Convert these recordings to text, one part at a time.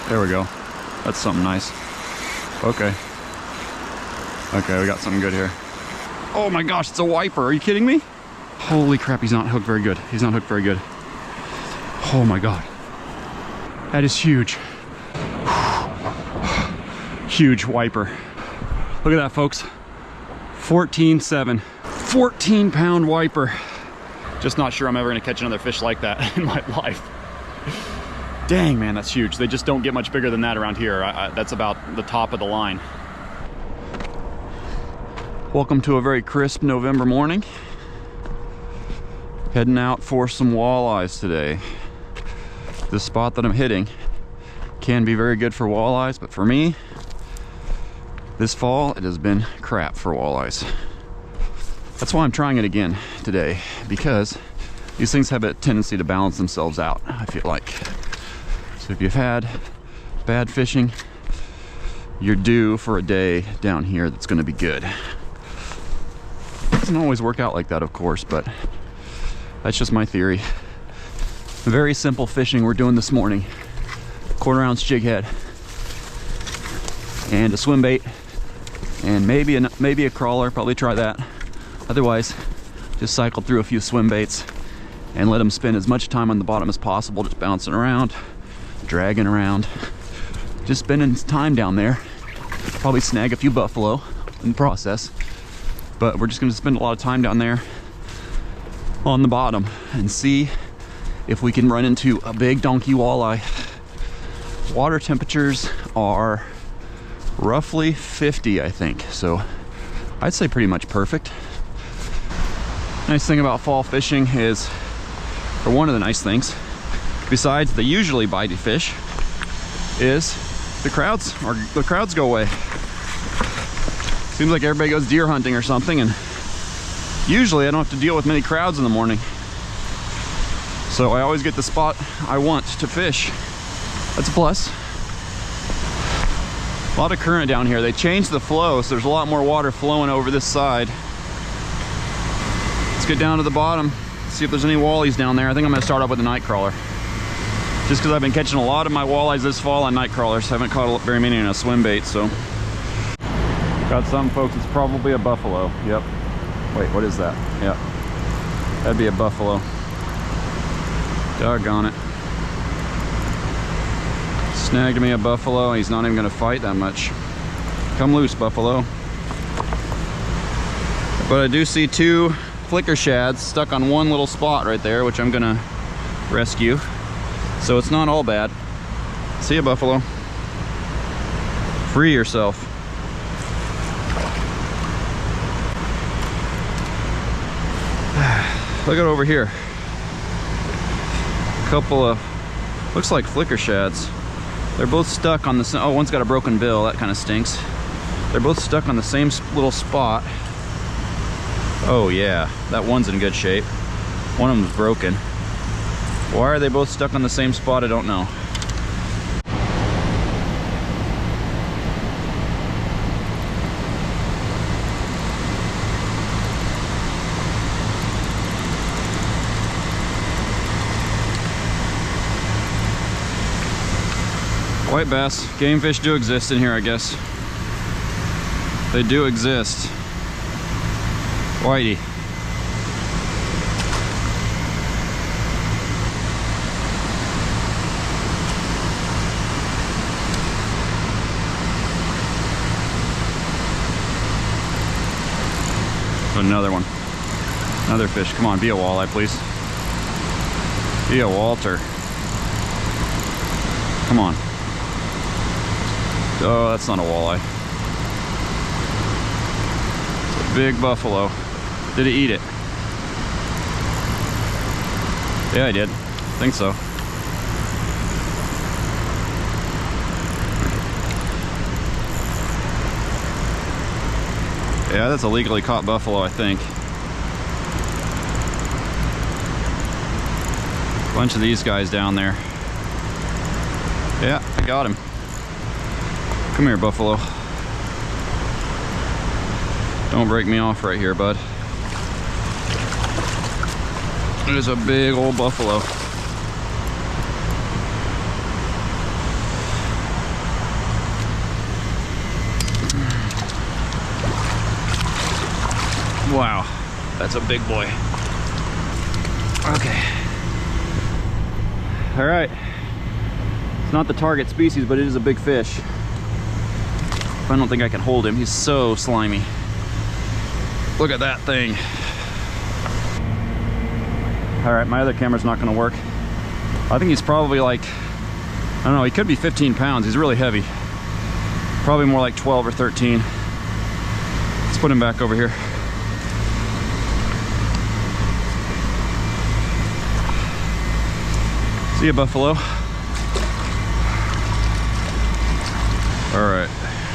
There we go. That's something nice. Okay. Okay, we got something good here. Oh my gosh, it's a wiper. Are you kidding me? Holy crap, he's not hooked very good. He's not hooked very good. Oh my God. That is huge. Huge wiper. Look at that, folks. 14.7. 14-pound wiper. Just not sure I'm ever gonna catch another fish like that in my life. Dang, man, that's huge. They just don't get much bigger than that around here. That's about the top of the line. Welcome to a very crisp November morning. Heading out for some walleyes today. The spot that I'm hitting can be very good for walleyes, but for me, this fall, it has been crap for walleyes. That's why I'm trying it again today, because these things have a tendency to balance themselves out, I feel like. So if you've had bad fishing, you're due for a day down here that's gonna be good. It doesn't always work out like that, of course, but that's just my theory. Very simple fishing we're doing this morning. 1/4 ounce jig head and a swim bait and maybe a crawler. Probably try that. Otherwise, just cycle through a few swim baits and let them spend as much time on the bottom as possible, just bouncing around, dragging around, just spending time down there. Probably snag a few buffalo in the process, but we're just going to spend a lot of time down there on the bottom and see if we can run into a big donkey walleye. Water temperatures are roughly 50, I think, so I'd say pretty much perfect. Nice thing about fall fishing is, or one of the nice things, besides the usually bitey fish, is the crowds go away. Seems like everybody goes deer hunting or something, and usually I don't have to deal with many crowds in the morning. So I always get the spot I want to fish. That's a plus. A lot of current down here. They changed the flow, so there's a lot more water flowing over this side. Let's get down to the bottom, see if there's any wallies down there. I think I'm gonna start off with a night crawler. Just because I've been catching a lot of my walleyes this fall on night crawlers. I haven't caught very many in a swim bait, so. Got some, folks, it's probably a buffalo. Yep. Wait, what is that? Yep. That'd be a buffalo. Doggone it. Snagged me a buffalo. He's not even gonna fight that much. Come loose, buffalo. But I do see 2 flicker shads stuck on one little spot right there, which I'm gonna rescue. So it's not all bad. See ya, buffalo. Free yourself. Look at over here. A couple of, looks like flicker shads. They're both stuck on the same, oh, one's got a broken bill, that kind of stinks. They're both stuck on the same little spot. Oh yeah, that one's in good shape. One of them's broken. Why are they both stuck on the same spot? I don't know. White bass, game fish do exist in here, I guess. They do exist. Whitey. Another one. Another fish. Come on, be a walleye, please. Be a Walter. Come on. Oh, that's not a walleye. It's a big buffalo. Did it eat it? Yeah, I did. I think so. Yeah, that's a legally caught buffalo, I think. Bunch of these guys down there. Yeah, I got him. Come here, buffalo. Don't break me off right here, bud. It is a big old buffalo. Wow, that's a big boy. Okay. All right. It's not the target species, but it is a big fish. I don't think I can hold him. He's so slimy. Look at that thing. All right, my other camera's not gonna work. I think he's probably like, I don't know, he could be 15 pounds. He's really heavy. Probably more like 12 or 13. Let's put him back over here. See ya, buffalo. All right,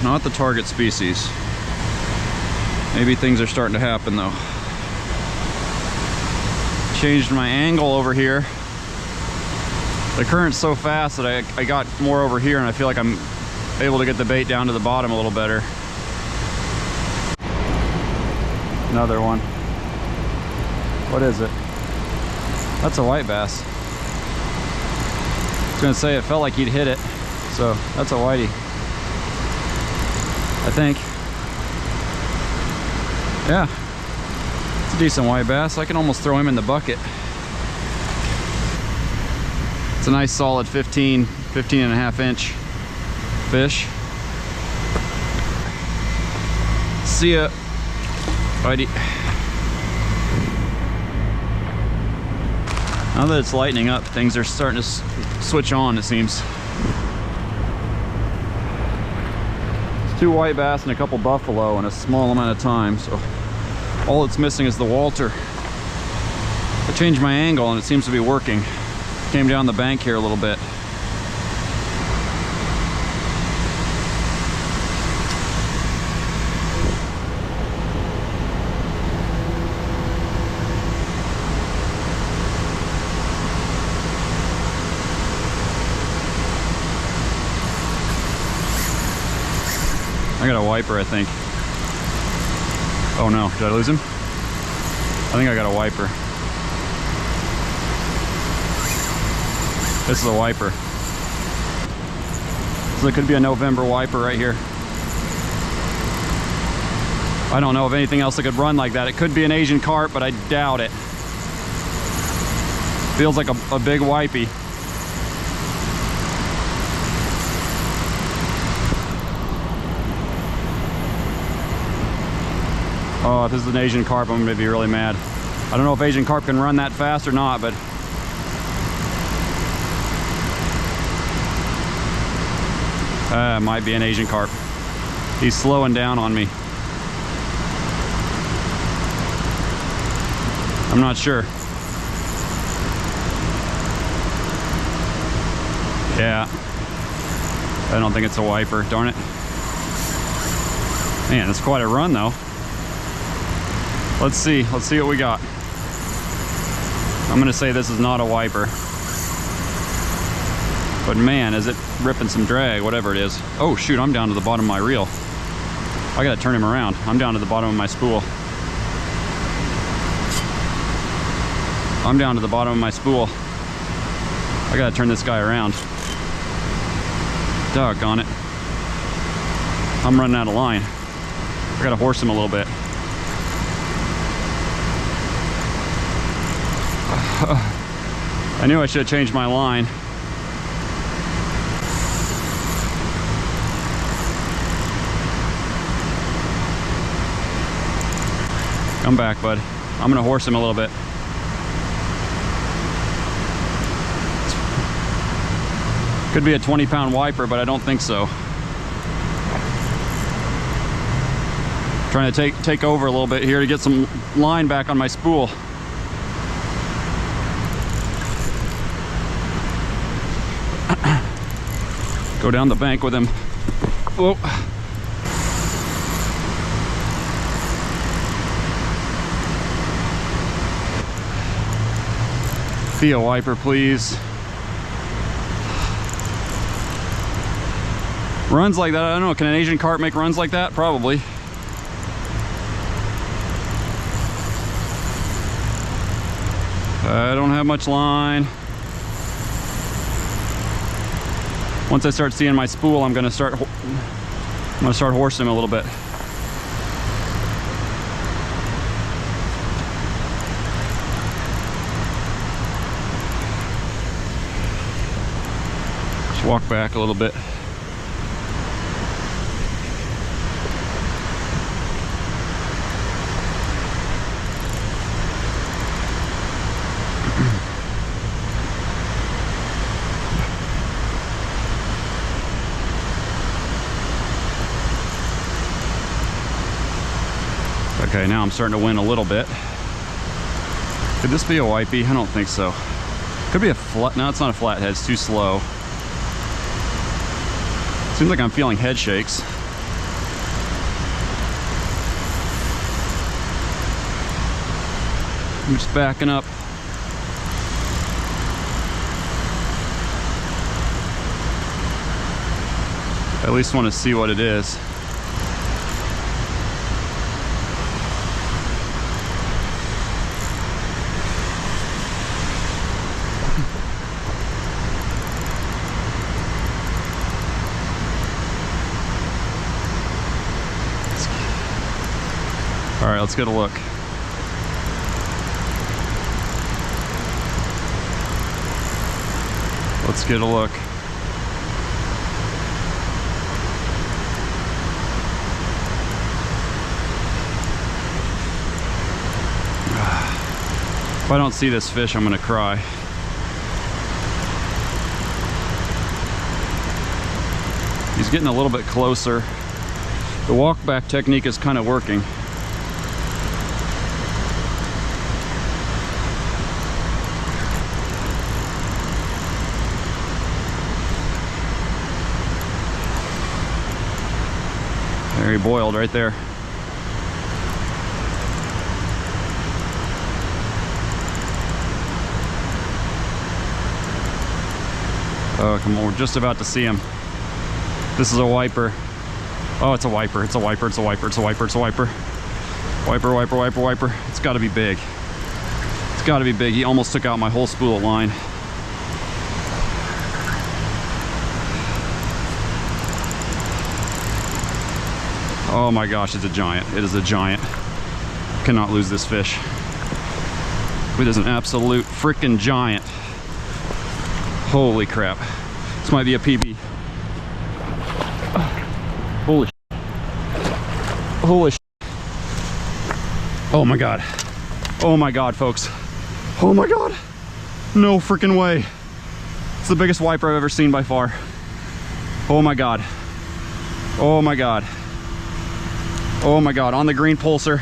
not the target species. Maybe things are starting to happen though. Changed my angle over here. The current's so fast that I got more over here, and I feel like I'm able to get the bait down to the bottom a little better. Another one. What is it? That's a white bass. I was gonna say it felt like he'd hit it, so that's a whitey, I think. Yeah, it's a decent white bass. I can almost throw him in the bucket. It's a nice solid 15 and a half inch fish. See ya, whitey. Now that it's lightening up, things are starting to switch on, it seems. It's 2 white bass and a couple buffalo in a small amount of time, so all it's missing is the Walter. I changed my angle and it seems to be working. Came down the bank here a little bit. I got a wiper, I think. Oh no, did I lose him? I think I got a wiper. This is a wiper. So it could be a November wiper right here. I don't know of anything else that could run like that. It could be an Asian carp, but I doubt it. Feels like a big wipey. Oh, if this is an Asian carp, I'm gonna be really mad. I don't know if Asian carp can run that fast or not, but it might be an Asian carp. He's slowing down on me. I'm not sure. Yeah. I don't think it's a wiper, darn it. Man, it's quite a run though. Let's see what we got. I'm gonna say this is not a wiper. But man, is it ripping some drag, whatever it is. Oh shoot, I'm down to the bottom of my reel. I gotta turn him around. I'm down to the bottom of my spool. I'm down to the bottom of my spool. I gotta turn this guy around. Doggone it. I'm running out of line. I gotta horse him a little bit. I knew I should have changed my line. Come back, bud. I'm gonna horse him a little bit. Could be a 20-pound wiper, but I don't think so. Trying to take over a little bit here to get some line back on my spool. Go down the bank with him. Whoa. Be a wiper, please. Runs like that, I don't know, can an Asian carp make runs like that? Probably. I don't have much line. Once I start seeing my spool, I'm gonna start horsing him a little bit. Just walk back a little bit. Okay, now I'm starting to win a little bit. Could this be a wipey? I don't think so. Could be a flat. No, it's not a flathead. It's too slow. Seems like I'm feeling head shakes. I'm just backing up. I at least want to see what it is. All right, let's get a look. Let's get a look. If I don't see this fish, I'm gonna cry. He's getting a little bit closer. The walk back technique is kind of working. There, he boiled right there. Oh, come on, we're just about to see him. This is a wiper. Oh, it's a wiper, it's a wiper, it's a wiper, it's a wiper, it's a wiper. Wiper, wiper, wiper, wiper. It's gotta be big. It's gotta be big. He almost took out my whole spool of line. Oh my gosh, it's a giant. It is a giant. Cannot lose this fish. It is an absolute freaking giant. Holy crap. This might be a PB. Holy shit. Holy shit. Oh my god. Oh my god, folks. Oh my god. No freaking way. It's the biggest wiper I've ever seen by far. Oh my god. Oh my god. Oh my god, on the green pulsar.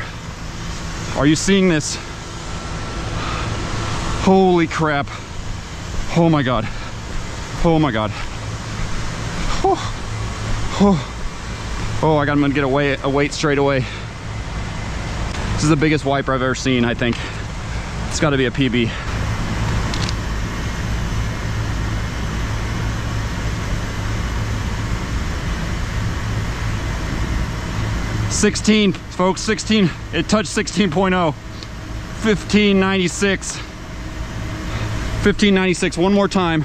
Are you seeing this? Holy crap. Oh my god. Oh my god. Oh, oh I'm gonna get a weight straight away. This is the biggest wiper I've ever seen, I think. It's gotta be a PB. $16, folks, 16. It touched 16.0. 1596. 1596. One more time.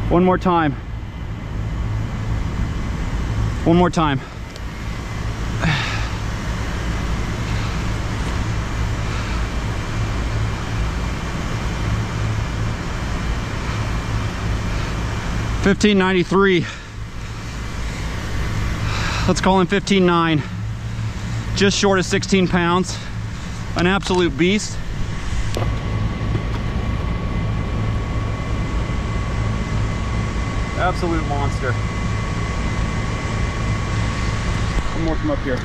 One more time. One more time. $15.93. Let's call him 15.9. Just short of 16 pounds. An absolute beast. Absolute monster. One more come up here.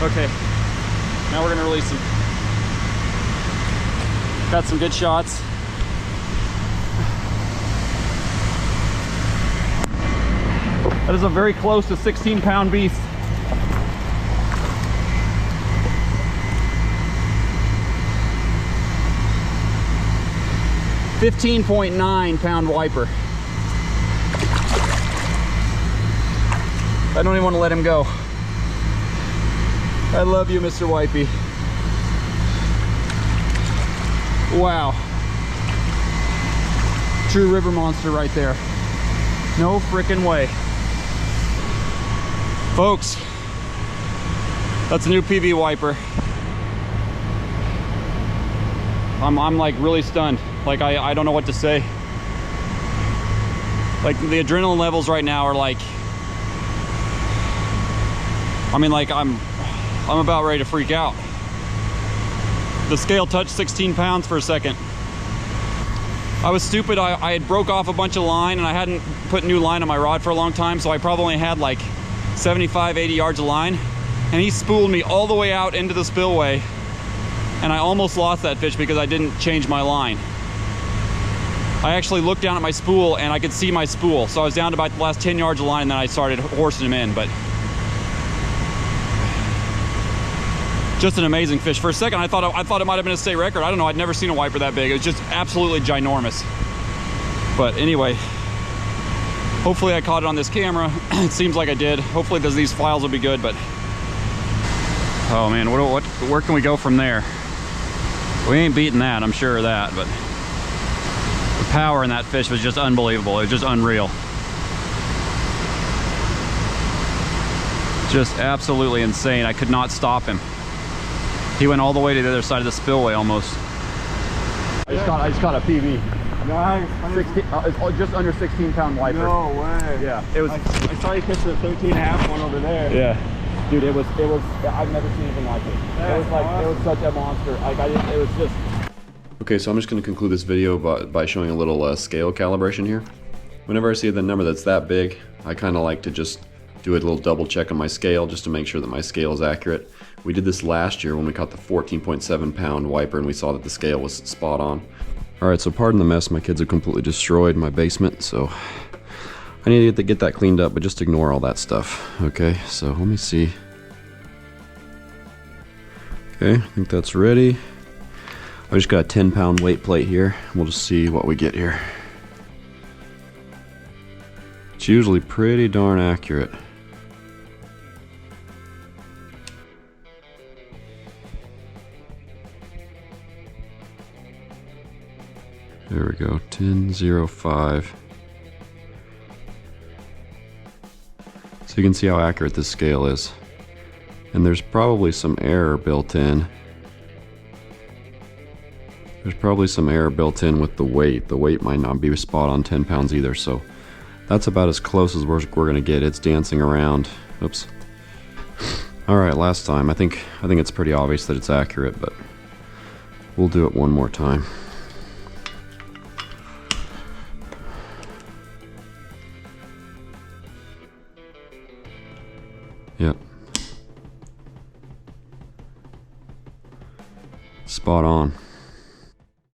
Okay, now we're gonna release him. Got some good shots. That is a very close to 16-pound beast. $15.9-pound wiper. I don't even want to let him go. I love you, Mr. Wipey. Wow. true river monster right there. No frickin' way. Folks, that's a new PV wiper. I'm like really stunned. Like I don't know what to say. Like the adrenaline levels right now are like, I mean, like I'm about ready to freak out. The scale touched 16 pounds for a second. I was stupid. I had broke off a bunch of line and I hadn't put new line on my rod for a long time, so I probably only had like 75, 80 yards of line. And he spooled me all the way out into the spillway, and I almost lost that fish because I didn't change my line. I actually looked down at my spool and I could see my spool, so I was down to about the last 10 yards of line, and then I started horsing him in. But just an amazing fish. For a second I thought it might have been a state record. I don't know, I'd never seen a wiper that big. It was just absolutely ginormous. But anyway, hopefully I caught it on this camera. It seems like I did. Hopefully these files will be good. But oh man, where can we go from there? We ain't beating that, I'm sure of that. But the power in that fish was just unbelievable. It was just unreal. Just absolutely insane. I could not stop him. He went all the way to the other side of the spillway almost. I just caught a PV. Nice. 16, it's just under 16-pound wiper. No way. Yeah, it was. I saw you catch the 13.5 one over there. Yeah, dude, it was. I've never seen anything like it. It was like awesome. It was such a monster. Like it was just. Okay, so I'm just going to conclude this video by showing a little scale calibration here. Whenever I see the number that's that big, I kind of like to just do a little double check on my scale just to make sure that my scale is accurate. We did this last year when we caught the 14.7 pound wiper and we saw that the scale was spot on. Alright, so pardon the mess, my kids have completely destroyed my basement, so I need to get that cleaned up, but just ignore all that stuff. Okay, so let me see. Okay, I think that's ready. I just got a 10-pound weight plate here. We'll just see what we get here. It's usually pretty darn accurate. There we go, 10.05. So you can see how accurate this scale is. And there's probably some error built in. There's probably some error built in with the weight. The weight might not be spot on 10 pounds either, so that's about as close as we're gonna get. It's dancing around. Oops. Alright, last time. I think it's pretty obvious that it's accurate, but we'll do it one more time. Yep. Spot on.